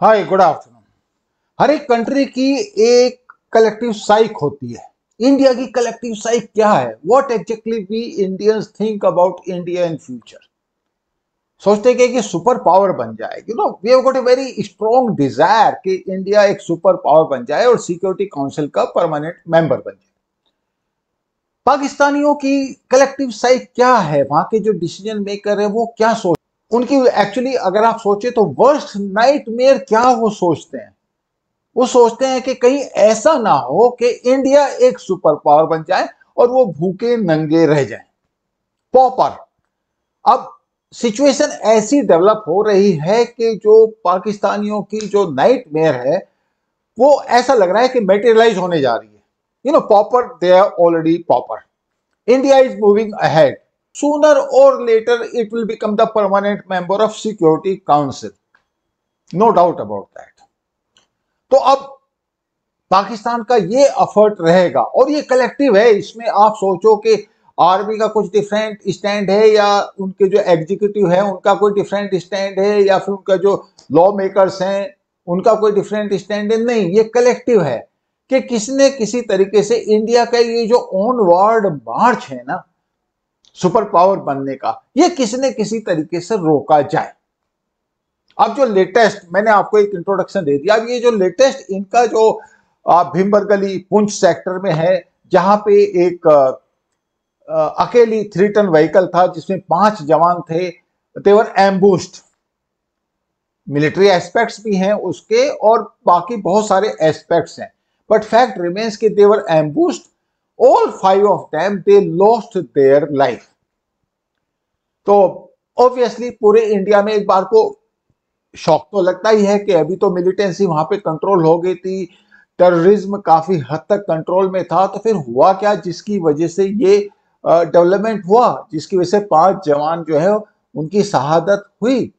हाय, good afternoon. हर एक country की एक कलेक्टिव साइक होती है। इंडिया की कलेक्टिव साइक क्या है? What exactly we Indians think about India in future? सोचते हैं कि सुपर पावर बन जाए। We have got a very strong desire कि इंडिया एक सुपर पावर बन जाए और सिक्योरिटी काउंसिल का परमानेंट मेंबर बन जाए। पाकिस्तानियों की कलेक्टिव साइक क्या है? वहां के जो डिसीजन मेकर है वो क्या सोच, उनकी एक्चुअली अगर आप सोचे तो वर्स्ट नाइटमेयर क्या वो सोचते हैं? वो सोचते हैं कि कहीं ऐसा ना हो कि इंडिया एक सुपर पावर बन जाए और वो भूखे नंगे रह जाए। पॉपर। अब सिचुएशन ऐसी डेवलप हो रही है कि जो पाकिस्तानियों की जो नाइटमेयर है वो ऐसा लग रहा है कि मेटेरियलाइज होने जा रही है। Pauper, they are already pauper. India is moving ahead. Sooner और later it will become the permanent member of security council, no doubt about that. तो अब पाकिस्तान का ये एफर्ट रहेगा और ये कलेक्टिव है। इसमें आप सोचो कि आर्मी का कुछ डिफरेंट स्टैंड है या उनके जो एग्जीक्यूटिव है उनका कोई डिफरेंट स्टैंड है या फिर उनका जो लॉ मेकर्स हैं उनका कोई डिफरेंट स्टैंड है। नहीं, ये कलेक्टिव है कि किसी न किसी तरीके से इंडिया का ये जो ऑनवर्ड मार्च है ना सुपर पावर बनने का, ये किसी न किसी तरीके से रोका जाए। अब जो लेटेस्ट, मैंने आपको एक इंट्रोडक्शन दे दिया। अब ये जो लेटेस्ट इनका जो भीमबरगली पुंछ सेक्टर में है जहां पे एक अकेली 3 टन व्हीकल था जिसमें 5 जवान थे। देवर एम्बुस्ड। मिलिट्री एस्पेक्ट्स भी हैं उसके और बाकी बहुत सारे एस्पेक्ट्स हैं, बट फैक्ट रिमेन्स कि they were ambushed. All 5 of them they lost their life. तो ऑब्वियसली पूरे इंडिया में एक बार को शौक तो लगता ही है कि अभी तो मिलिटेंसी वहां पे कंट्रोल हो गई थी, टेररिज्म काफी हद तक कंट्रोल में था। तो फिर हुआ क्या जिसकी वजह से ये डेवलपमेंट हुआ, जिसकी वजह से 5 जवान जो है उनकी शहादत हुई।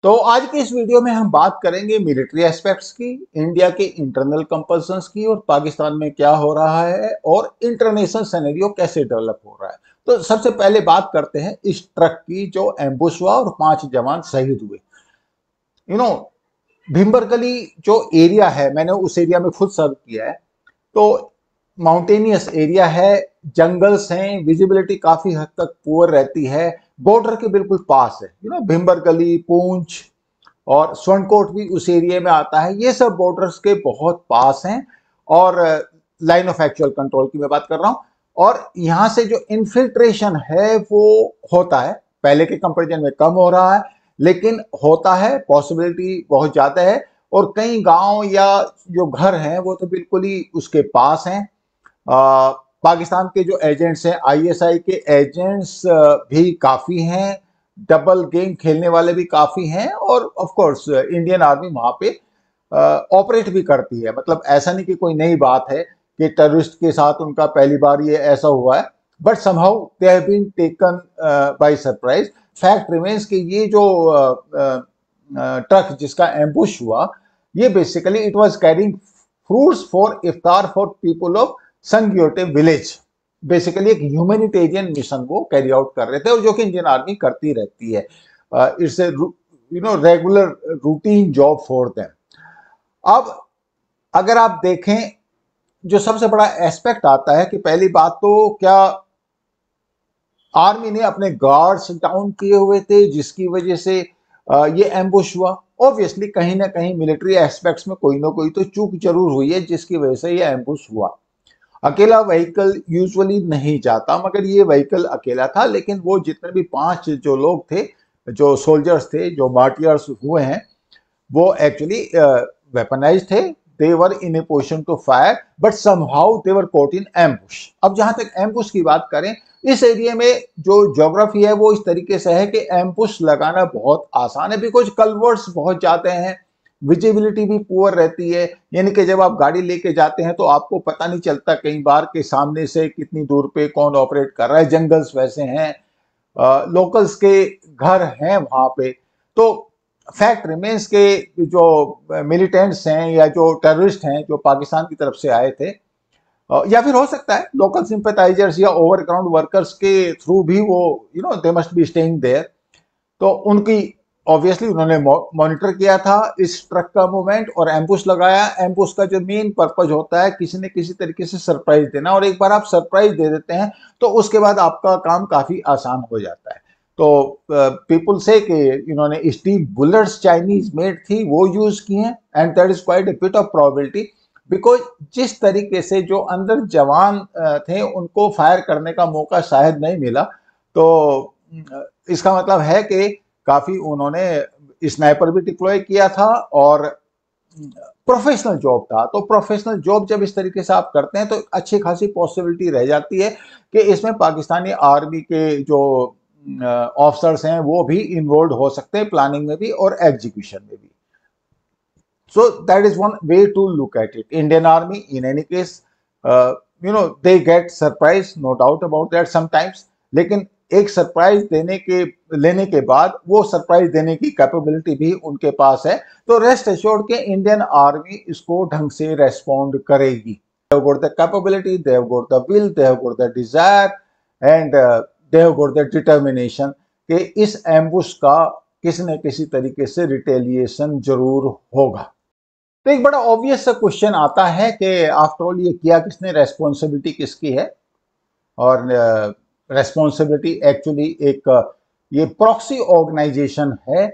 तो आज के इस वीडियो में हम बात करेंगे मिलिट्री एस्पेक्ट्स की, इंडिया के इंटरनल कंपल्सन्स की और पाकिस्तान में क्या हो रहा है और इंटरनेशनल सिनेरियो कैसे डेवलप हो रहा है। तो सबसे पहले बात करते हैं इस ट्रक की जो एम्बुश हुआ और 5 जवान शहीद हुए। यू नो भीमबरगली जो एरिया है, मैंने उस एरिया में खुद सर्व किया है। तो माउंटेनियस एरिया है, जंगल्स हैं, विजिबिलिटी काफी हद तक पुअर रहती है। बॉर्डर के बिल्कुल पास है। भीमबरगली, पूंछ और स्वर्णकोट भी उस एरिया में आता है। ये सब बॉर्डर्स के बहुत पास हैं और लाइन ऑफ एक्चुअल कंट्रोल की मैं बात कर रहा हूं। और यहां से जो इन्फिल्ट्रेशन है वो होता है, पहले के कंपेरिजन में कम हो रहा है लेकिन होता है, पॉसिबिलिटी बहुत ज्यादा है। और कई गांव या जो घर हैं वो तो बिल्कुल ही उसके पास हैं। पाकिस्तान के जो एजेंट्स हैं, आईएसआई के एजेंट्स भी काफी हैं, डबल गेम खेलने वाले भी काफी हैं और ऑफ कोर्स इंडियन आर्मी वहां पे ऑपरेट भी करती है। मतलब ऐसा नहीं कि कोई नई बात है कि टेररिस्ट के साथ उनका पहली बार ये ऐसा हुआ है, but somehow they have been taken by surprise. Fact remains कि ये जो ट्रक जिसका एम्बुश हुआ, ये basically it was carrying fruits for इफ्तार for people of Sangiote village. Basically एक ह्यूमैनिटेरियन मिशन वो कैरी आउट कर रहे थे और जो कि इंडियन आर्मी करती रहती है। It's a regular routine job for them. अब अगर आप देखें, जो सबसे बड़ा एस्पेक्ट आता है कि पहली बात तो क्या आर्मी ने अपने गार्ड्स डाउन किए हुए थे जिसकी वजह से ये एम्बुश हुआ। ऑब्वियसली कहीं ना कहीं मिलिट्री एस्पेक्ट्स में कोई ना कोई तो चूक जरूर हुई है जिसकी वजह से ये एम्बुश हुआ। अकेला व्हीकल यूजुअली नहीं जाता, मगर ये व्हीकल अकेला था। लेकिन वो जितने भी 5 जो लोग थे, जो सोल्जर्स थे, जो मार्टियर्स हुए हैं, वो एक्चुअली वेपनाइज थे। They were in a position to fire but somehow they were caught in ambush. अब जहां तक एम्बुश की बात करें, इस एरिया में जो ज्योग्राफी है वो इस तरीके से है कि एम्बुश लगाना बहुत आसान है, बिकॉज कल्वर्ट्स बहुत जाते हैं, विजिबिलिटी भी पुअर रहती है। यानी कि जब आप गाड़ी लेके जाते हैं तो आपको पता नहीं चलता कई बार के सामने से कितनी दूर पे कौन ऑपरेट कर रहा है। जंगल्स वैसे हैं, लोकल्स के घर हैं वहां पे। तो फैक्ट रिमेन्स के जो मिलिटेंट्स हैं या जो टेररिस्ट हैं जो पाकिस्तान की तरफ से आए थे, या फिर हो सकता है लोकल सिंपैथाइजर्स या ओवरग्राउंड वर्कर्स के थ्रू भी वो they must be staying there. तो उनकी ऑब्वियसली उन्होंने मॉनिटर किया था इस ट्रक का मूवमेंट और एम्बुश लगाया। एम्बुश का जो मेन पर्पज होता है किसी न किसी तरीके से सरप्राइज देना, और एक बार आप सरप्राइज दे देते हैं तो उसके बाद आपका काम काफी आसान हो जाता है। तो पीपल से कि इन्होंने स्टील बुलेट्स चाइनीज मेड थी वो यूज की हैं, and that is quite a bit of probability, because जिस तरीके से जो अंदर जवान थे उनको फायर करने का मौका शायद नहीं मिला, तो इसका मतलब है कि काफी उन्होंने स्नाइपर भी डिप्लॉय किया था और प्रोफेशनल जॉब था। तो प्रोफेशनल जॉब जब इस तरीके से आप करते हैं तो अच्छी खासी पॉसिबिलिटी रह जाती है कि इसमें पाकिस्तानी आर्मी के जो ऑफिसर्स हैं वो भी इन्वॉल्व हो सकते हैं, प्लानिंग में भी और एग्जीक्यूशन में भी। So that is one way to look at it. Indian Army, in any case, they get surprise, no doubt about that sometimes. लेकिन एक सरप्राइज लेने के बाद वो सरप्राइज देने की कैपेबिलिटी भी उनके पास है, तो रेस्ट एश्योर्ड के इंडियन आर्मी इसको ढंग से रेस्पॉन्ड करेगी। They have got the capability, they have got the will, they have got the desire, and they have got the determination कि इस एम्बुश का किसी न किसी तरीके से रिटेलिएशन जरूर होगा। तो एक बड़ा ऑब्वियस सा क्वेश्चन आता है कि आफ्टर ऑल ये किया किसने, रेस्पॉन्सिबिलिटी किसकी है? और रेस्पॉन्सिबिलिटी एक्चुअली एक ये प्रॉक्सी ऑर्गेनाइजेशन है,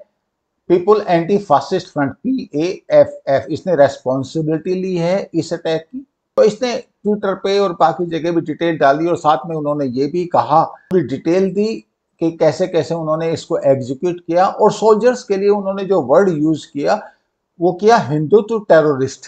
people anti fascist front PAFF, इसने रेस्पॉन्सिबिलिटी ली है इस अटैक की। तो इसने ट्विटर पे और बाकी जगह भी डिटेल डाली और साथ में उन्होंने ये भी कहा, डिटेल दी कि कैसे कैसे उन्होंने इसको एग्जीक्यूट किया, और सोल्जर्स के लिए उन्होंने जो वर्ड यूज किया वो किया हिंदुत्व टेररिस्ट।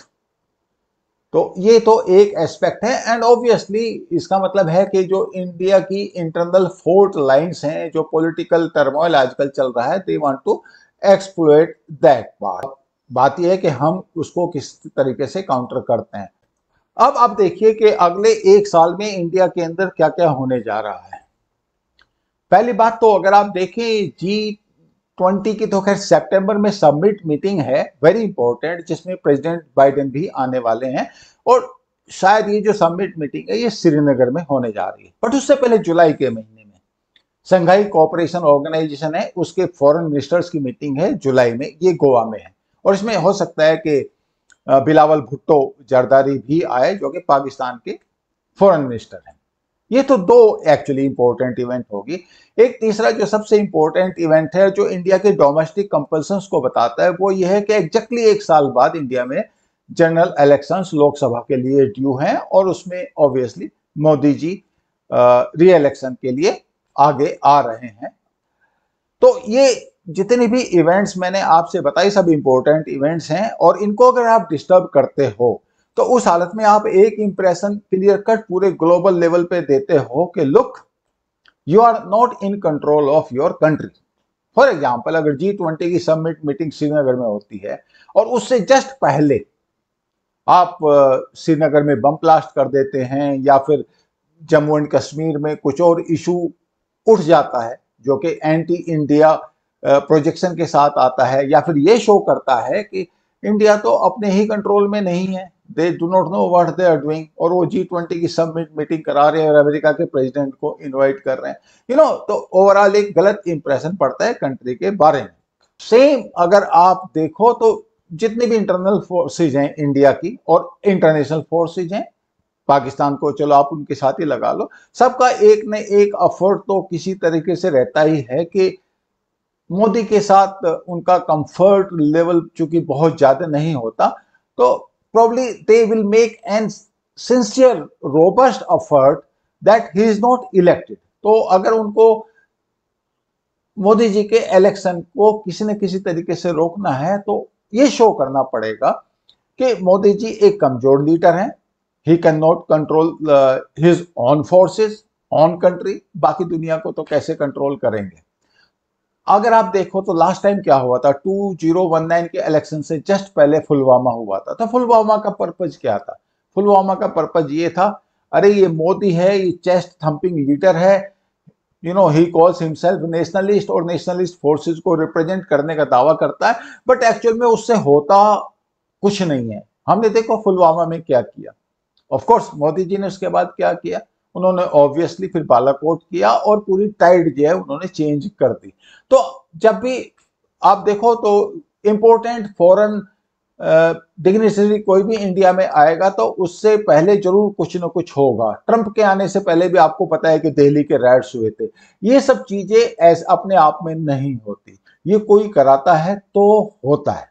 तो ये तो एक एस्पेक्ट है, एंड ऑब्वियसली इसका मतलब है कि जो इंडिया की इंटरनल फोर्ट लाइंस हैं, जो पॉलिटिकल टर्मोइल आजकल चल रहा है, they want to exploit that part. बात यह है कि हम उसको किस तरीके से काउंटर करते हैं। अब आप देखिए कि अगले एक साल में इंडिया के अंदर क्या क्या होने जा रहा है। पहली बात तो अगर आप देखें G20 की तो खैर सितंबर में समिट मीटिंग है, वेरी इंपॉर्टेंट, जिसमें प्रेसिडेंट बाइडेन भी आने वाले हैं, और शायद ये जो समिट मीटिंग है ये श्रीनगर में होने जा रही है। बट उससे पहले जुलाई के महीने में संघाई कोऑपरेशन ऑर्गेनाइजेशन है, उसके फॉरेन मिनिस्टर्स की मीटिंग है जुलाई में, ये गोवा में है, और इसमें हो सकता है कि बिलावल भुट्टो जरदारी भी आए जो कि पाकिस्तान के फॉरेन मिनिस्टर हैं। ये तो दो एक्चुअली इंपॉर्टेंट इवेंट होगी। एक तीसरा जो सबसे इंपॉर्टेंट इवेंट है जो इंडिया के डोमेस्टिक कंपल्सन्स को बताता है वो ये है कि एग्जैक्टली एक साल बाद इंडिया में जनरल इलेक्शंस लोकसभा के लिए ड्यू हैं, और उसमें ऑब्वियसली मोदी जी री इलेक्शन के लिए आगे आ रहे हैं। तो ये जितने भी इवेंट्स मैंने आपसे बताई सब इंपॉर्टेंट इवेंट्स हैं, और इनको अगर आप डिस्टर्ब करते हो तो उस हालत में आप एक इंप्रेशन क्लियर कट पूरे ग्लोबल लेवल पे देते हो कि look, you are not in control of your country. For example, अगर G20 की समिट मीटिंग श्रीनगर में होती है और उससे जस्ट पहले आप श्रीनगर में बम ब्लास्ट कर देते हैं, या फिर जम्मू एंड कश्मीर में कुछ और इशू उठ जाता है जो कि एंटी इंडिया प्रोजेक्शन के साथ आता है, या फिर ये शो करता है कि इंडिया तो अपने ही कंट्रोल में नहीं है, they do not know what they are doing, और वो G20 की समिट मीटिंग करा रहे हैं और अमेरिका के प्रेसिडेंट को इनवाइट कर रहे हैं, तो ओवरऑल एक गलत इंप्रेशन पड़ता है कंट्री के बारे में। सेम अगर आप देखो तो जितनी भी इंटरनल फोर्सेज हैं इंडिया की और इंटरनेशनल फोर्सेज हैं, पाकिस्तान को चलो आप उनके साथ ही लगा लो, सबका एक न एक एफर्ट तो किसी तरीके से रहता ही है कि मोदी के साथ उनका कंफर्ट लेवल चूंकि बहुत ज्यादा नहीं होता, तो probably they will make an sincere robust effort that he is not elected। तो अगर उनको मोदी जी के इलेक्शन को किसी न किसी तरीके से रोकना है तो ये शो करना पड़ेगा कि मोदी जी एक कमजोर लीडर हैं, he can not control his on forces, on country, बाकी दुनिया को तो कैसे कंट्रोल करेंगे। अगर आप देखो तो लास्ट टाइम क्या हुआ था, 2019 के इलेक्शन से जस्ट पहले पुलवामा हुआ था। तो पुलवामा का पर्पज क्या था? पुलवामा का पर्पज ये था, अरे ये मोदी है, ये चेस्ट थंपिंग लीडर है, ही कॉल्स हिमसेल्फ नेशनलिस्ट, और नेशनलिस्ट फोर्सेस को रिप्रेजेंट करने का दावा करता है, बट एक्चुअल में उससे होता कुछ नहीं है। हमने देखो पुलवामा में क्या किया। ऑफ कोर्स मोदी जी ने उसके बाद क्या किया, उन्होंने ऑब्वियसली फिर बालाकोट किया और पूरी टाइड जो है उन्होंने चेंज कर दी। तो जब भी आप देखो तो इंपोर्टेंट फॉरेन डिग्निटरी कोई भी इंडिया में आएगा तो उससे पहले जरूर कुछ ना कुछ होगा। ट्रंप के आने से पहले भी आपको पता है कि दिल्ली के राइट्स हुए थे। ये सब चीजें ऐसे अपने आप में नहीं होती, ये कोई कराता है तो होता है।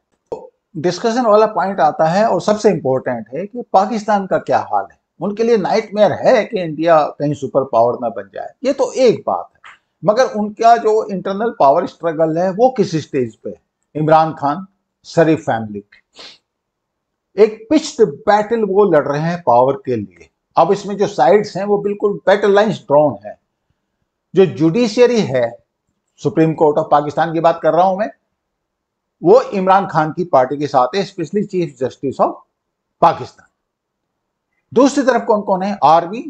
डिस्कशन वाला पॉइंट आता है और सबसे इंपॉर्टेंट है कि पाकिस्तान का क्या हाल है। उनके लिए नाइटमेयर है कि इंडिया कहीं सुपर पावर ना बन जाए, ये तो एक बात है, मगर उनका जो इंटरनल पावर स्ट्रगल है वो किस स्टेज पे है? इमरान खान, शरीफ फैमिली एक पिच्ड बैटल वो लड़ रहे हैं पावर के लिए। अब इसमें जो साइड्स हैं वो बिल्कुल बैटल लाइंस ड्रॉन है। जो जुडिशियरी है, सुप्रीम कोर्ट ऑफ पाकिस्तान की बात कर रहा हूं मैं, वो इमरान खान की पार्टी के साथ है, specially chief justice of Pakistan. दूसरी तरफ कौन कौन है? आर्मी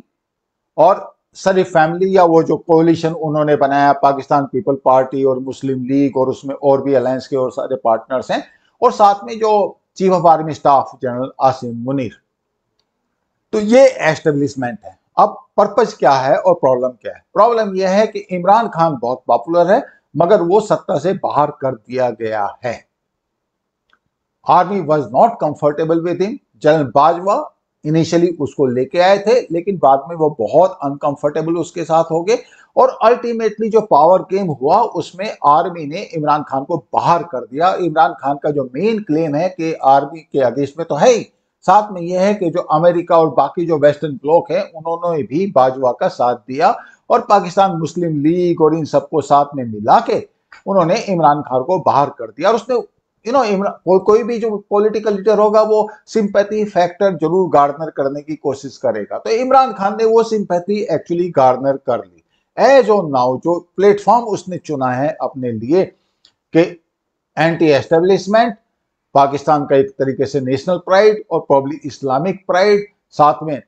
और शरीफ फैमिली, या वो जो कोलिशन उन्होंने बनाया, पाकिस्तान पीपल पार्टी और मुस्लिम लीग, और उसमें और भी अलायंस के और सारे पार्टनर्स हैं, और साथ में जो chief of army staff general Asim Munir. तो ये एस्टेब्लिशमेंट है। अब पर्पज क्या है और प्रॉब्लम क्या है? प्रॉब्लम यह है कि इमरान खान बहुत पॉपुलर है, मगर वो सत्ता से बाहर कर दिया गया है। Army was not comfortable with him. General Bajwa initially उसको लेके आए थे, लेकिन बाद में वो बहुत अनकंफर्टेबल उसके साथ हो गए, और अल्टीमेटली जो पावर गेम हुआ उसमें आर्मी ने इमरान खान को बाहर कर दिया। इमरान खान का जो मेन क्लेम है कि आर्मी के अगेंस्ट में तो है ही, साथ में यह है कि जो अमेरिका और बाकी जो वेस्टर्न ब्लॉक है उन्होंने भी बाजवा का साथ दिया, और पाकिस्तान मुस्लिम लीग और इन सबको साथ में मिला के उन्होंने इमरान खान को बाहर कर दिया। और उसने कोई भी जो पॉलिटिकल लीडर होगा वो सिंपैथी फैक्टर जरूर गार्नर करने की कोशिश करेगा। तो इमरान खान ने वो सिंपैथी एक्चुअली गार्नर कर ली। एज ऑन नाउ जो प्लेटफॉर्म उसने चुना है अपने लिए कि एंटी एस्टेब्लिशमेंट, पाकिस्तान का एक तरीके से नेशनल प्राइड और प्रॉब्ली इस्लामिक प्राइड, साथ में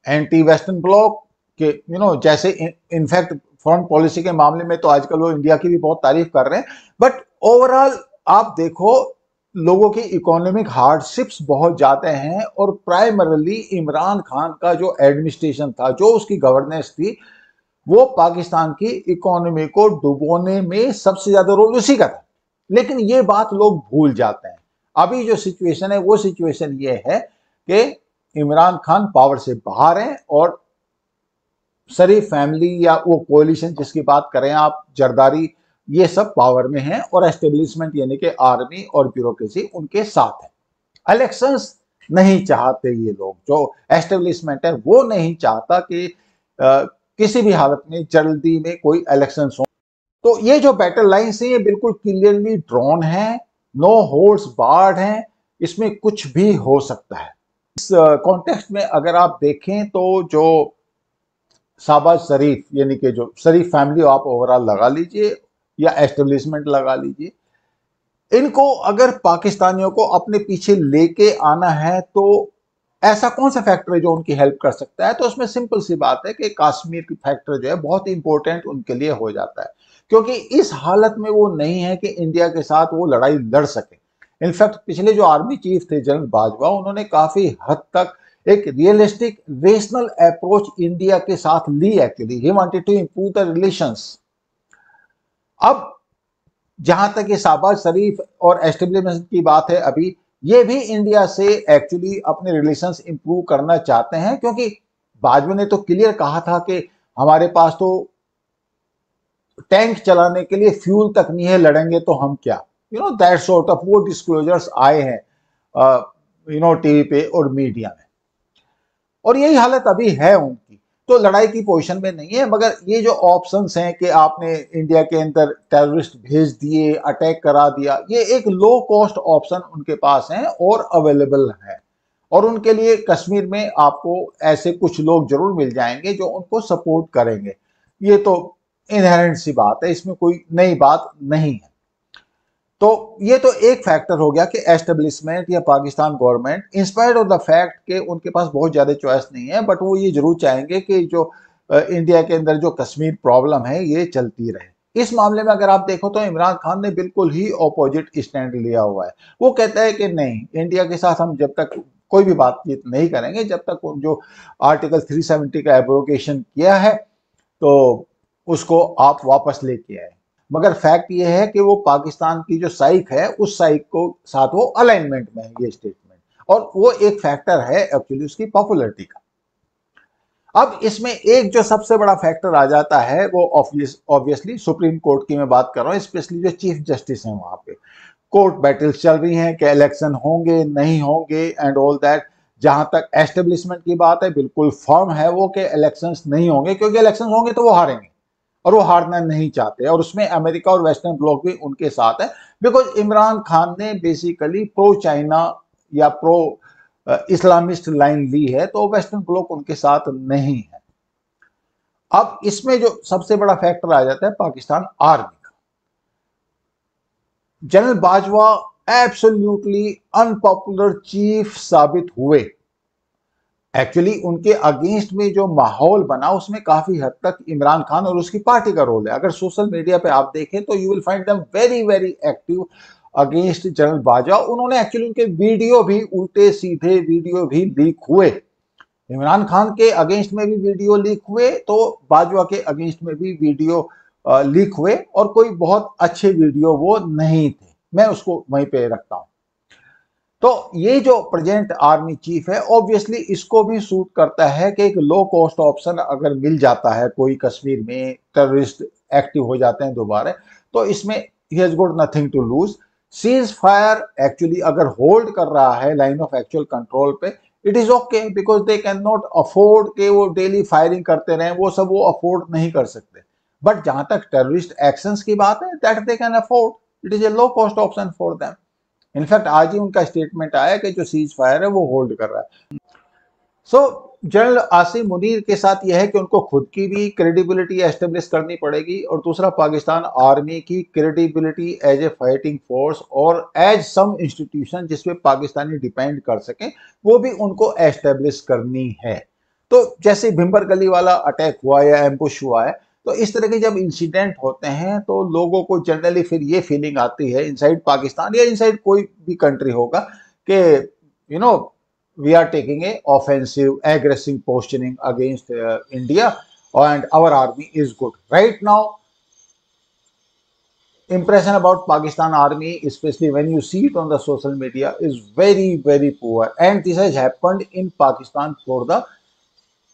एंटी वेस्टर्न ब्लॉक के जैसे इनफैक्ट फॉरेन पॉलिसी के मामले में तो आजकल वो इंडिया की भी बहुत तारीफ कर रहे हैं, बट ओवरऑल आप देखो लोगों की इकोनॉमिक हार्डशिप्स बहुत ज्यादा हैं, और प्राइमरली इमरान खान का जो एडमिनिस्ट्रेशन था, जो उसकी गवर्नेंस थी, वो पाकिस्तान की इकोनॉमी को डुबोने में सबसे ज्यादा रोल उसी का था। लेकिन ये बात लोग भूल जाते हैं। अभी जो सिचुएशन है वो सिचुएशन ये है कि इमरान खान पावर से बाहर हैं, और शरीफ फैमिली या वो कोalition जिसकी बात करें आप, जरदारी, ये सब पावर में हैं, और एस्टेब्लिशमेंट यानी कि आर्मी और ब्यूरोक्रेसी उनके साथ है। इलेक्शंस नहीं चाहते ये लोग, जो एस्टेब्लिशमेंट है वो नहीं चाहता कि किसी भी हालत में जल्दी में कोई इलेक्शंस हो। तो ये जो बैटल लाइन्स है ये बिल्कुल क्लियरली ड्रॉन है, नो होल्ड्स बार्ड है, इसमें कुछ भी हो सकता है। इस कॉन्टेक्स्ट में अगर आप देखें तो जो शाहबाज शरीफ यानी कि जो शरीफ फैमिली आप ओवरऑल लगा लीजिए या एस्टेब्लिशमेंट लगा लीजिए, इनको अगर पाकिस्तानियों को अपने पीछे लेके आना है तो ऐसा कौन सा फैक्टर है जो उनकी हेल्प कर सकता है? तो उसमें सिंपल सी बात है कि कश्मीर की फैक्टर जो है बहुत इंपॉर्टेंट उनके लिए हो जाता है, क्योंकि इस हालत में वो नहीं है कि इंडिया के साथ वो लड़ाई लड़ सके। इनफैक्ट पिछले जो आर्मी चीफ थे जनरल बाजवा, उन्होंने काफी हद तक एक रियलिस्टिक रेशनल अप्रोच इंडिया के साथ ली। Actually he wanted to improve the relations. अब जहां तक ये शाहबाज शरीफ और एस्टेब्लिशमेंट की बात है, अभी ये भी इंडिया से एक्चुअली अपने रिलेशंस इंप्रूव करना चाहते हैं, क्योंकि बाजवा ने तो क्लियर कहा था कि हमारे पास तो टैंक चलाने के लिए फ्यूल तक नहीं है, लड़ेंगे तो हम क्या, दैट सॉर्ट ऑफ वो डिस्क्लोजर्स आए हैं टीवी पे और मीडिया में, और यही हालत अभी है उनकी। तो लड़ाई की पोजीशन में नहीं है, मगर ये जो ऑप्शंस हैं कि आपने इंडिया के अंदर टेररिस्ट भेज दिए, अटैक करा दिया, ये एक लो कॉस्ट ऑप्शन उनके पास हैं और अवेलेबल है, और उनके लिए कश्मीर में आपको ऐसे कुछ लोग जरूर मिल जाएंगे जो उनको सपोर्ट करेंगे। ये तो इनहेरेंट सी बात है, इसमें कोई नई बात नहीं है। तो ये तो एक फैक्टर हो गया कि एस्टेब्लिशमेंट या Pakistan government, inspired of the fact कि उनके पास बहुत ज्यादा चॉइस नहीं है, बट वो ये जरूर चाहेंगे कि जो इंडिया के अंदर जो कश्मीर प्रॉब्लम है ये चलती रहे। इस मामले में अगर आप देखो तो इमरान खान ने बिल्कुल ही ऑपोजिट स्टैंड लिया हुआ है। वो कहता है कि नहीं, इंडिया के साथ हम जब तक कोई भी बातचीत नहीं करेंगे जब तक जो आर्टिकल 370 का एब्रोगेशन किया है तो उसको आप वापस लेके आए। मगर फैक्ट ये है कि वो पाकिस्तान की जो साइक है उस साइक को साथ वो अलाइनमेंट में है ये स्टेटमेंट, और वो एक फैक्टर है एक्चुअली उसकी पॉपुलैरिटी का। अब इसमें एक जो सबसे बड़ा फैक्टर आ जाता है वो ऑब्वियसली सुप्रीम कोर्ट की मैं बात कर रहा हूँ, स्पेशली जो चीफ जस्टिस हैं वहां पे कोर्ट बैटल्स चल रही हैं कि इलेक्शन होंगे नहीं होंगे एंड ऑल दैट। जहां तक एस्टेब्लिशमेंट की बात है बिल्कुल फर्म है वो कि इलेक्शंस नहीं होंगे, क्योंकि इलेक्शंस होंगे तो वो हारेंगे और वो हारना नहीं चाहते, और उसमें अमेरिका और वेस्टर्न ब्लॉक भी उनके साथ है, बिकॉज इमरान खान ने बेसिकली प्रो चाइना या प्रो इस्लामिस्ट लाइन ली है, तो वेस्टर्न ब्लॉक उनके साथ नहीं है। अब इसमें जो सबसे बड़ा फैक्टर आ जाता है पाकिस्तान आर्मी का। General Bajwa absolutely unpopular chief साबित हुए। एक्चुअली उनके अगेंस्ट में जो माहौल बना उसमें काफी हद तक इमरान खान और उसकी पार्टी का रोल है। अगर सोशल मीडिया पे आप देखें तो you will find them very very active against general Bajwa. उन्होंने एक्चुअली उनके वीडियो भी उल्टे सीधे वीडियो भी लीक हुए, इमरान खान के अगेंस्ट में भी वीडियो लीक हुए तो बाजवा के अगेंस्ट में भी वीडियो लीक हुए, और कोई बहुत अच्छे वीडियो वो नहीं थे, मैं उसको वहीं पे रखता हूं। तो ये जो प्रेजेंट आर्मी चीफ है ऑब्वियसली इसको भी सूट करता है कि एक लो कॉस्ट ऑप्शन अगर मिल जाता है कोई कश्मीर में, टेररिस्ट एक्टिव हो जाते हैं दोबारा, तो इसमें ही has got nothing to lose. Cease fire actually अगर होल्ड कर रहा है लाइन ऑफ एक्चुअल कंट्रोल पे, it is okay, because they can not afford के वो डेली फायरिंग करते रहे, वो सब वो अफोर्ड नहीं कर सकते। बट जहां तक टेररिस्ट एक्शंस की बात है that they can afford, it is a low cost option for them. In fact आज ही उनका स्टेटमेंट आया कि जो सीज फायर है वो होल्ड कर रहा है। सो जनरल आसिम मुनीर के साथ यह है कि उनको खुद की भी क्रेडिबिलिटी एस्टेब्लिश करनी पड़ेगी, और दूसरा पाकिस्तान आर्मी की credibility as a fighting force और एज सम इंस्टीट्यूशन जिसपे पाकिस्तानी डिपेंड कर सके वो भी उनको एस्टेब्लिश करनी है। तो जैसे भिंबर गली वाला अटैक हुआ या एम्बुश हुआ है, तो इस तरह के जब इंसिडेंट होते हैं तो लोगों को जनरली फिर ये फीलिंग आती है इनसाइड पाकिस्तान या इनसाइड कोई भी कंट्री होगा कि you know we are taking a offensive aggressive positioning against India and our army is good right now. Impression about Pakistan army, especially when you see it on the social media, is very very poor, and this has happened in Pakistan for the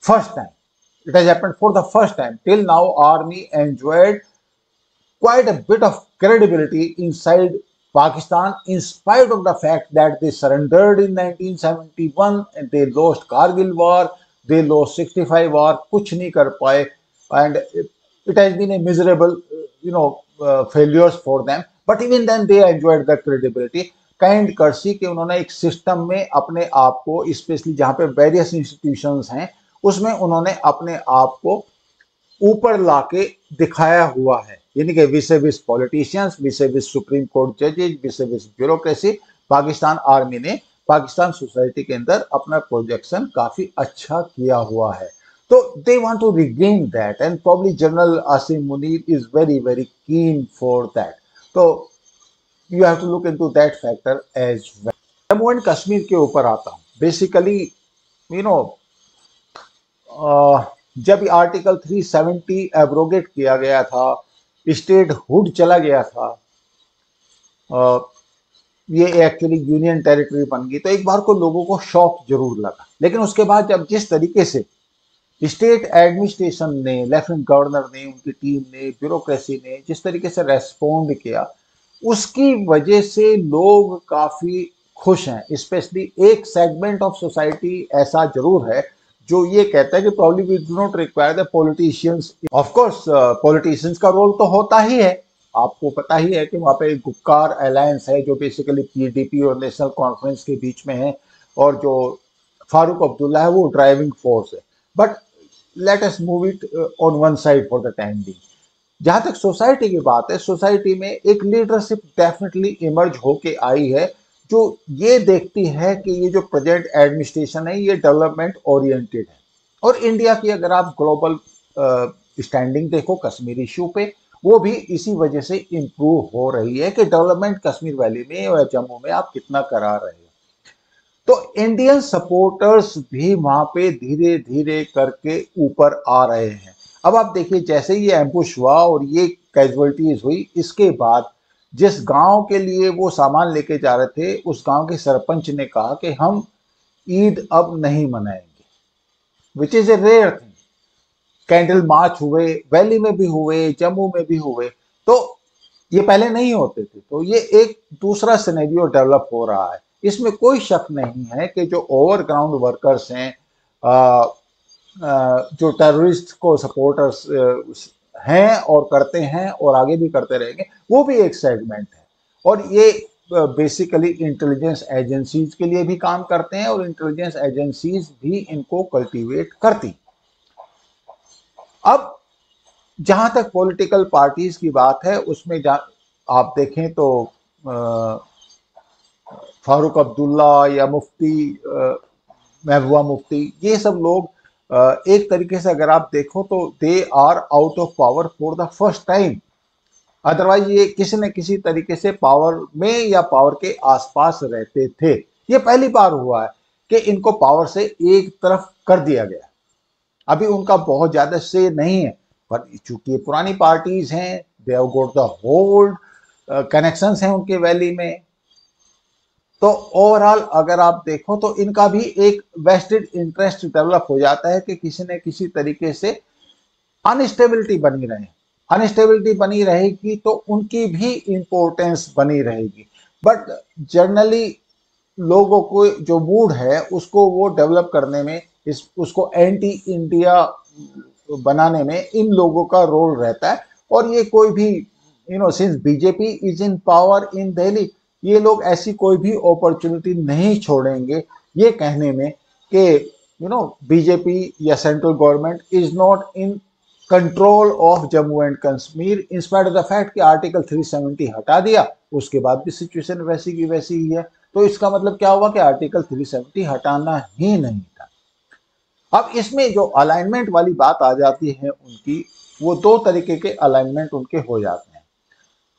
first time. It has happened for the first time. Till now army enjoyed quite a bit of credibility inside Pakistan, in spite of the fact that they surrendered in 1971 and they lost Kargil war, they lost 65 war, कुछ नहीं कर पाए, and it has been a miserable, failures for them. But even then they enjoyed the credibility. Kind कर्सी कि उन्होंने एक system में अपने आप को, स्पेशली जहाँ पे वेरियस इंस्टीट्यूशंस हैं उसमें उन्होंने अपने आप को ऊपर लाके दिखाया हुआ है, यानी कि विस पॉलिटिशियंस, विस सुप्रीम कोर्ट जजेज, विस ब्यूरोक्रेसी, पाकिस्तान आर्मी ने पाकिस्तान सोसाइटी के अंदर अपना प्रोजेक्शन काफी अच्छा किया हुआ है। तो they want to regain that and probably general Asim Munir is very very keen for that. तो you have to look into that factor as well. Jammu and Kashmir के ऊपर आता हूं, बेसिकली यू नो जब आर्टिकल 370 एब्रोगेट किया गया था, स्टेट हुड चला गया था, ये एक्चुअली यूनियन टेरिटरी बन गई, तो एक बार को लोगों को शॉक जरूर लगा। लेकिन उसके बाद जब जिस तरीके से स्टेट एडमिनिस्ट्रेशन ने, लेफ्टिनेंट गवर्नर ने, उनकी टीम ने, ब्यूरोक्रेसी ने जिस तरीके से रेस्पॉन्ड किया, उसकी वजह से लोग काफी खुश हैं। स्पेशली एक सेगमेंट ऑफ सोसाइटी ऐसा जरूर है जो ये कहता है कि probably we do not require the politicians. Of course politicians का रोल तो होता ही है, आपको पता ही है कि वहाँ पे गुपकार अलायंस है जो बेसिकली पीडीपी और नेशनल कॉन्फ्रेंस के बीच में है, और जो फारूक अब्दुल्ला है वो ड्राइविंग फोर्स है। But let us move it on one side for the time being. जहां तक सोसाइटी की बात है, सोसाइटी में एक लीडरशिप डेफिनेटली इमर्ज होके आई है जो ये देखती है कि ये जो प्रेजेंट एडमिनिस्ट्रेशन है ये डेवलपमेंट ओरिएंटेड है। और इंडिया की अगर आप ग्लोबल स्टैंडिंग देखो कश्मीर इशू पे, वो भी इसी वजह से इंप्रूव हो रही है कि डेवलपमेंट कश्मीर वैली में और जम्मू में आप कितना करा रहे हो। तो इंडियन सपोर्टर्स भी वहां पे धीरे धीरे करके ऊपर आ रहे हैं। अब आप देखिए जैसे ये एम्बुश हुआ और ये कैजुअलिटीज हुई, इसके बाद जिस गांव के लिए वो सामान लेके जा रहे थे, उस गांव के सरपंच ने कहा कि हम ईद अब नहीं मनाएंगे, which is a rare thing. Candle march हुए, वैली में भी हुए, जम्मू में भी हुए, तो ये पहले नहीं होते थे। तो ये एक दूसरा सिनेरियो डेवलप हो रहा है। इसमें कोई शक नहीं है कि जो ओवरग्राउंड वर्कर्स हैं, जो टेररिस्ट को सपोर्टर्स हैं और करते हैं और आगे भी करते रहेंगे, वो भी एक सेगमेंट है। और ये बेसिकली इंटेलिजेंस एजेंसीज के लिए भी काम करते हैं और इंटेलिजेंस एजेंसीज भी इनको कल्टीवेट करती। अब जहां तक पॉलिटिकल पार्टीज की बात है, उसमें आप देखें तो फारूक अब्दुल्ला या मुफ्ती महबूबा मुफ्ती, ये सब लोग एक तरीके से अगर आप देखो तो they are out of power for the first time. Otherwise ये किसी न किसी तरीके से पावर में या पावर के आसपास रहते थे। ये पहली बार हुआ है कि इनको पावर से एक तरफ कर दिया गया। अभी उनका बहुत ज्यादा से नहीं है, पर चूंकि पुरानी पार्टीज हैं, दे have got the hold, connections हैं उनके वैली में, तो ओवरऑल अगर आप देखो तो इनका भी एक वेस्टेड इंटरेस्ट डेवलप हो जाता है कि किसी न किसी तरीके से अनस्टेबिलिटी बनी रहे। अनस्टेबिलिटी बनी रहेगी तो उनकी भी इंपॉर्टेंस बनी रहेगी। बट जनरली लोगों को जो मूड है उसको वो डेवलप करने में, उसको एंटी इंडिया बनाने में इन लोगों का रोल रहता है। और ये कोई भी since BJP is in power in Delhi, ये लोग ऐसी कोई भी अपॉर्चुनिटी नहीं छोड़ेंगे ये कहने में कि बीजेपी या central government is not in control of Jammu and Kashmir, in spite of the fact कि आर्टिकल 370 हटा दिया, उसके बाद भी सिचुएशन वैसी की वैसी ही है। तो इसका मतलब क्या हुआ कि आर्टिकल 370 हटाना ही नहीं था। अब इसमें जो अलाइनमेंट वाली बात आ जाती है उनकी, वो दो तरीके के अलाइनमेंट उनके हो जाते हैं।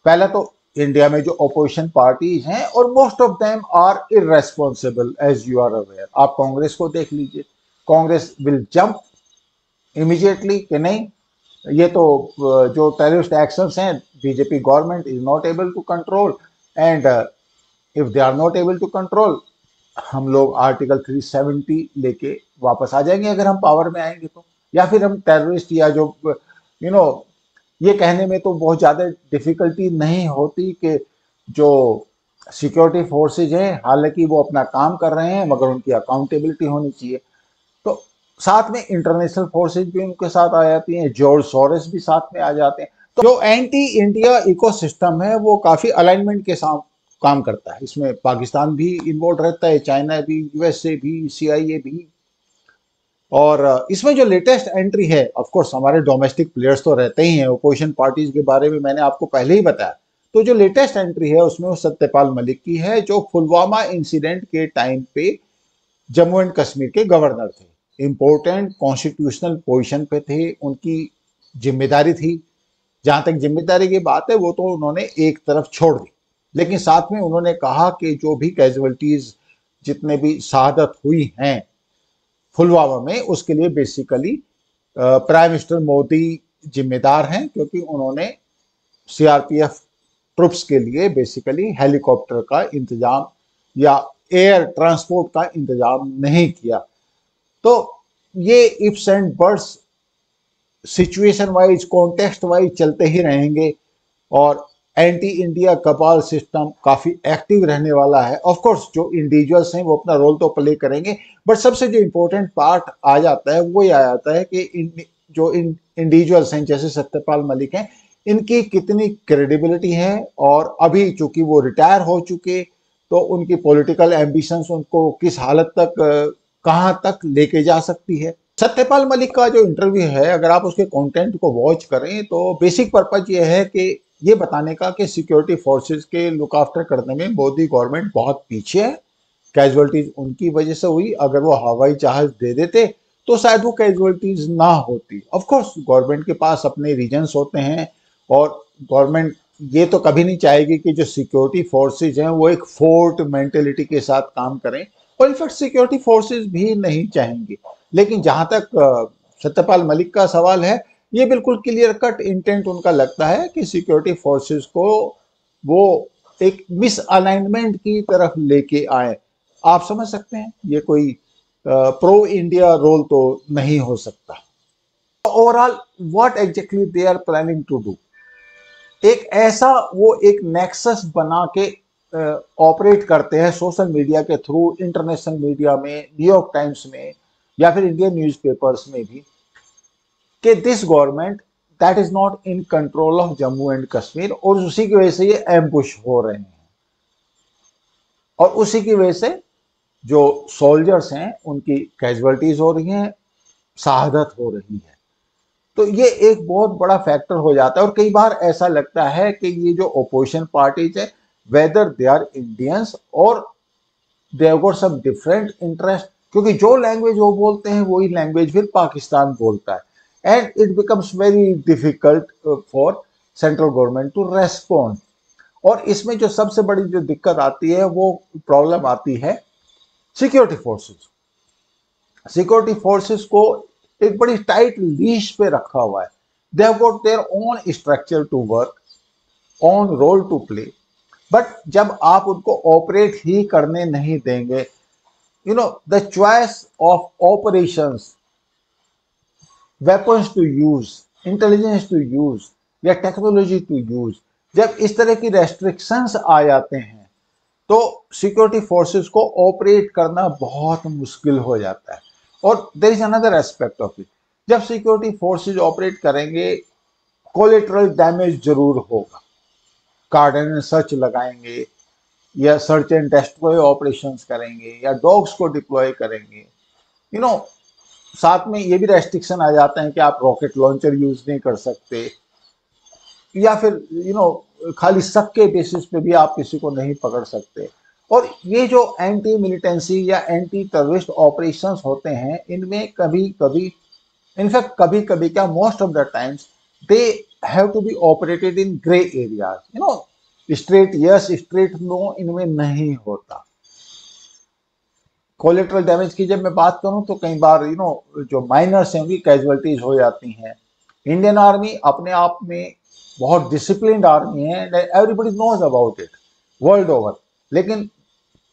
पहला तो इंडिया में जो अपोजिशन पार्टीज हैं, और most of them are irresponsible as you are aware. आप कांग्रेस को देख लीजिए, कांग्रेस विल जंप इमीडिएटली कि नहीं, ये तो जो टेररिस्ट एक्शंस हैं BJP government is not able to control, and if they are not able to control, हम लोग आर्टिकल 370 लेके वापस आ जाएंगे अगर हम पावर में आएंगे तो। या फिर हम टेररिस्ट या जो ये कहने में तो बहुत ज़्यादा डिफिकल्टी नहीं होती कि जो सिक्योरिटी फोर्सेज हैं, हालांकि वो अपना काम कर रहे हैं, मगर उनकी अकाउंटेबिलिटी होनी चाहिए। तो साथ में इंटरनेशनल फोर्सेज भी उनके साथ आ जाती हैं, जॉर्ज सोरोस भी साथ में आ जाते हैं। तो जो एंटी इंडिया इकोसिस्टम है वो काफ़ी अलाइनमेंट के साथ काम करता है। इसमें पाकिस्तान भी इन्वॉल्व रहता है, चाइना भी, यूएसए भी, सीआईए भी। और इसमें जो लेटेस्ट एंट्री है, ऑफ कोर्स हमारे डोमेस्टिक प्लेयर्स तो रहते ही हैं, अपोजिशन पार्टीज के बारे में मैंने आपको पहले ही बताया। तो जो लेटेस्ट एंट्री है उसमें वो सत्यपाल मलिक की है, जो पुलवामा इंसिडेंट के टाइम पे जम्मू एंड कश्मीर के गवर्नर थे, इंपॉर्टेंट कॉन्स्टिट्यूशनल पोजीशन पे थे, उनकी जिम्मेदारी थी। जहां तक जिम्मेदारी की बात है वो तो उन्होंने एक तरफ छोड़ दी, लेकिन साथ में उन्होंने कहा कि जो भी कैजुअलिटीज, जितने भी शहादत हुई हैं पुलवामा में, उसके लिए बेसिकली प्राइम मिनिस्टर मोदी जिम्मेदार हैं, क्योंकि उन्होंने सीआरपीएफ ट्रुप्स के लिए बेसिकली हेलीकॉप्टर का इंतजाम या एयर ट्रांसपोर्ट का इंतजाम नहीं किया। तो ये ifs and buts situation wise, context wise चलते ही रहेंगे, और एंटी इंडिया कपाल सिस्टम काफी एक्टिव रहने वाला है। ऑफ कोर्स जो इंडिविजुअल्स हैं वो अपना रोल तो प्ले करेंगे, बट सबसे जो इंपॉर्टेंट पार्ट आ जाता है वो ये आ जाता है कि जो इंडिविजुअल्स हैं जैसे सत्यपाल मलिक हैं, इनकी कितनी क्रेडिबिलिटी है, और अभी चूंकि वो रिटायर हो चुके तो उनकी पॉलिटिकल एम्बिशंस उनको किस हालत तक, कहां तक लेके जा सकती है। सत्यपाल मलिक का जो इंटरव्यू है, अगर आप उसके कंटेंट को वॉच करें तो बेसिक पर्पज ये है कि ये बताने का कि सिक्योरिटी फोर्सेस के लुक आफ्टर करने में मोदी गवर्नमेंट बहुत पीछे है, कैजुअलिटीज उनकी वजह से हुई। अगर वो हवाई जहाज दे देते तो शायद वो कैजुअलिटीज ना होती। ऑफ कोर्स गवर्नमेंट के पास अपने रीजन्स होते हैं, और गवर्नमेंट ये तो कभी नहीं चाहेगी कि जो सिक्योरिटी फोर्सेज हैं वो एक फोर्ट मेंटेलिटी के साथ काम करें, और इनफैक्ट सिक्योरिटी फोर्सेज भी नहीं चाहेंगी। लेकिन जहां तक सत्यपाल मलिक का सवाल है, ये बिल्कुल क्लियर कट इंटेंट उनका लगता है कि सिक्योरिटी फोर्सेस को वो एक मिसअलाइनमेंट की तरफ लेके आए। आप समझ सकते हैं ये कोई प्रो इंडिया रोल तो नहीं हो सकता। Overall what exactly they are planning to do, एक ऐसा वो एक नेक्सस बना के ऑपरेट करते हैं सोशल मीडिया के थ्रू, इंटरनेशनल मीडिया में, न्यूयॉर्क टाइम्स में या फिर इंडियन न्यूज़पेपर्स में भी, कि this government that is not in control of Jammu and Kashmir, और उसी की वजह से ये एम्बुश हो रहे हैं और उसी की वजह से जो सोल्जर्स हैं उनकी कैजुअलिटीज हो रही हैं, शहादत हो रही है। तो ये एक बहुत बड़ा फैक्टर हो जाता है। और कई बार ऐसा लगता है कि ये जो ओपोजिशन पार्टीज है, वेदर दे आर इंडियंस और they have got some different interest, क्योंकि जो लैंग्वेज वो बोलते हैं वही लैंग्वेज फिर पाकिस्तान बोलता है, and it becomes very difficult for central government to respond. और इसमें जो सबसे बड़ी जो दिक्कत आती है वो प्रॉब्लम आती है सिक्योरिटी फोर्सेस। सिक्योरिटी फोर्सेस को एक बड़ी टाइट लीश पे रखा हुआ है। They have got their own structure to work, own role to play, but जब आप उनको ऑपरेट ही करने नहीं देंगे, you know the choice of operations, weapons to use, intelligence to use या टेक्नोलॉजी टू यूज, जब इस तरह की रेस्ट्रिक्शंस आ जाते हैं तो सिक्योरिटी फोर्सेस को ऑपरेट करना बहुत मुश्किल हो जाता है। और there is another aspect of it, जब सिक्योरिटी फोर्सेस ऑपरेट करेंगे कोलेटरल डैमेज जरूर होगा। कार्डन सर्च लगाएंगे या सर्च एंड डेस्ट्रॉय ऑपरेशंस करेंगे या डॉग्स को डिप्लॉय करेंगे, यू नो साथ में ये भी रेस्ट्रिक्शन आ जाते हैं कि आप रॉकेट लॉन्चर यूज नहीं कर सकते, या फिर खाली शक के बेसिस पे भी आप किसी को नहीं पकड़ सकते। और ये जो एंटी मिलिटेंसी या एंटी टेररिस्ट ऑपरेशंस होते हैं, इनमें कभी कभी, इनफैक्ट कभी कभी क्या, most of the times they have to be operated in grey areas, straight yes straight no इनमें नहीं होता। कोलेटरल डैमेज की जब मैं बात करूं तो कई बार जो माइनर्स हैं उनकी कैजुअलिटीज हो जाती हैं। इंडियन आर्मी अपने आप में बहुत डिसिप्लिन्ड आर्मी है, everybody knows about it world over, लेकिन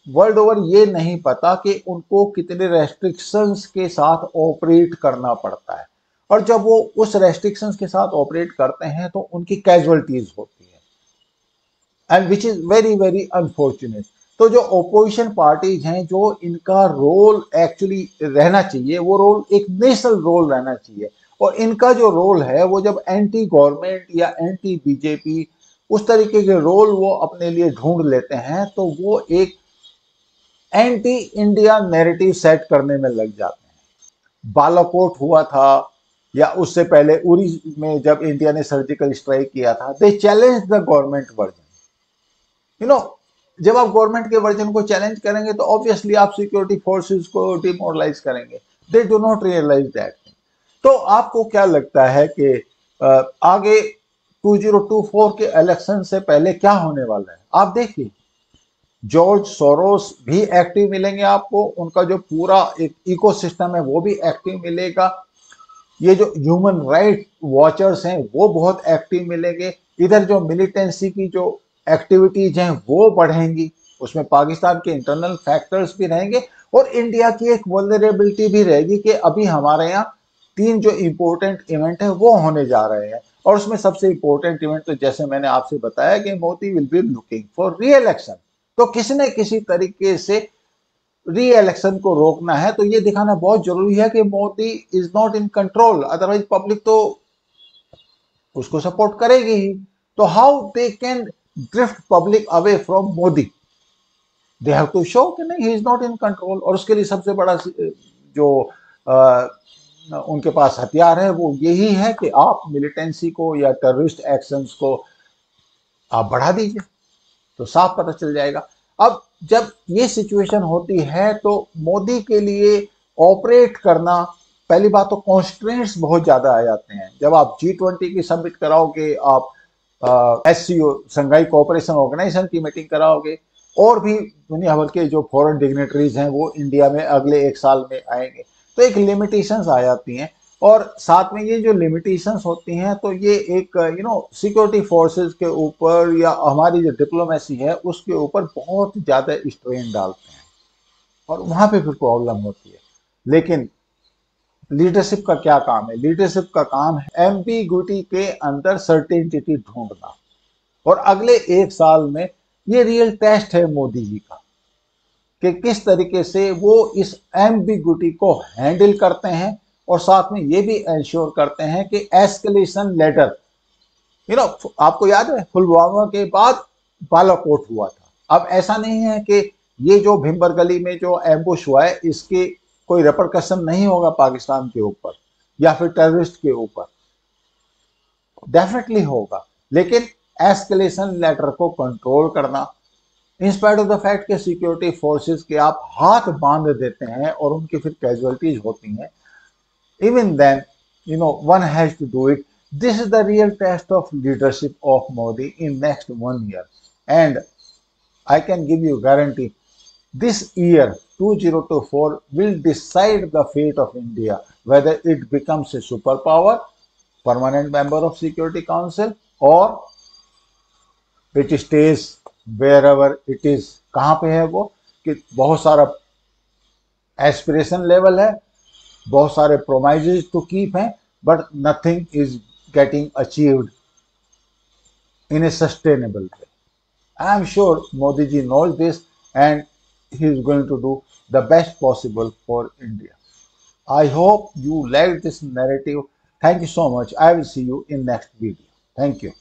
वर्ल्ड ओवर ये नहीं पता कि उनको कितने रेस्ट्रिक्शंस के साथ ऑपरेट करना पड़ता है, और जब वो उस रेस्ट्रिक्शंस के साथ ऑपरेट करते हैं तो उनकी कैजुअलिटीज होती है, and which is very very unfortunate. तो जो ओपोजिशन पार्टीज हैं, जो इनका रोल एक्चुअली रहना चाहिए, वो रोल एक नेशनल रोल रहना चाहिए, और इनका जो रोल है वो जब एंटी गवर्नमेंट या एंटी बीजेपी उस तरीके के रोल वो अपने लिए ढूंढ लेते हैं, तो वो एक एंटी इंडिया नैरेटिव सेट करने में लग जाते हैं। बालाकोट हुआ था, या उससे पहले उरी में जब इंडिया ने सर्जिकल स्ट्राइक किया था, दे चैलेंज द गवर्नमेंट वर्जन। जब आप गवर्नमेंट के वर्जन को चैलेंज करेंगे तो ऑब्वियसली आप सिक्योरिटी फोर्सेस को डिमोरलाइज करेंगे। They do not realise that. तो आपको क्या लगता है कि आगे 2024 के इलेक्शन से पहले क्या होने वाला है? आप देखिए, जॉर्ज सोरोस भी एक्टिव मिलेंगे आपको, उनका जो पूरा एक इकोसिस्टम है वो भी एक्टिव मिलेगा। ये जो ह्यूमन राइट वॉचर्स हैं वो बहुत एक्टिव मिलेंगे। इधर जो मिलिटेंसी की जो एक्टिविटीज हैं वो बढ़ेंगी, उसमें पाकिस्तान के इंटरनल फैक्टर्स भी रहेंगे, और इंडिया की एक वल्नरेबिलिटी भी रहेगी कि अभी हमारे यहाँ 3 जो इंपॉर्टेंट इवेंट है वो होने जा रहे हैं, और उसमें सबसे इंपॉर्टेंट इवेंट तो जैसे मैंने आपसे बताया कि Modi will be looking for री इलेक्शन। तो किसी न किसी तरीके से री इलेक्शन को रोकना है, तो ये दिखाना बहुत जरूरी है कि Modi is not in control, otherwise public तो उसको सपोर्ट करेगी ही। तो how they can drift public away from Modi? They have to show कि नहीं, he is not in control. और उसके लिए सबसे बड़ा जो उनके पास हथियार है वो यही है कि आप मिलिटेंसी को या टेररिस्ट एक्शंस को आप बढ़ा दीजिए, तो साफ पता चल जाएगा। अब जब ये सिचुएशन होती है तो मोदी के लिए ऑपरेट करना, पहली बात तो कॉन्स्ट्रेंट्स बहुत ज्यादा आ जाते हैं। जब आप G20 की समिट कराओगे, आप SCO संघाई कोऑपरेशन ऑर्गेनाइजेशन की मीटिंग कराओगे, और भी दुनिया भर के जो फॉरेन डिग्नेटरीज हैं वो इंडिया में अगले 1 साल में आएंगे, तो एक लिमिटेशंस आ जाती हैं। और साथ में ये जो लिमिटेशंस होती हैं तो ये एक सिक्योरिटी फोर्सेस के ऊपर या हमारी जो डिप्लोमेसी है उसके ऊपर बहुत ज़्यादा स्ट्रेन डालते हैं और वहाँ पे फिर प्रॉब्लम होती है। लेकिन लीडरशिप का क्या काम है? लीडरशिप का काम है एम्बिग्विटी के अंदर सर्टेनिटी ढूंढना। और अगले 1 साल में ये रियल टेस्ट है मोदी जी का कि किस तरीके से वो इस एम्बिग्विटी को हैंडल करते हैं और साथ में ये भी इंश्योर करते हैं कि एस्केलेशन लेटर, आपको याद है पुलवामा के बाद बालाकोट हुआ था। अब ऐसा नहीं है कि ये जो भिंबर गली में जो एम्बुश हुआ है इसके कोई रिपरकशन नहीं होगा पाकिस्तान के ऊपर या फिर टेररिस्ट के ऊपर, डेफिनेटली होगा। लेकिन एस्केलेशन लेटर को कंट्रोल करना, इंस्पाइट ऑफ द फैक्ट के सिक्योरिटी फोर्सेस के आप हाथ बांध देते हैं और उनकी फिर कैजुअलिटीज होती हैं, even then one has to do it. This is the real test of leadership of Modi in next 1 year, and I can give you guarantee this year 2024 will decide the fate of India, whether it becomes a superpower, permanent member of Security Council, or it stays wherever it is। कहाँ पे है वो कि बहुत सारा aspiration level है, बहुत सारे प्रोमाइजेज टू कीप हैं, but nothing is getting achieved in a sustainable way. I am sure Modi ji knows this and he is going to do the best possible for India. I hope you liked this narrative. Thank you so much. I will see you in next video. Thank you.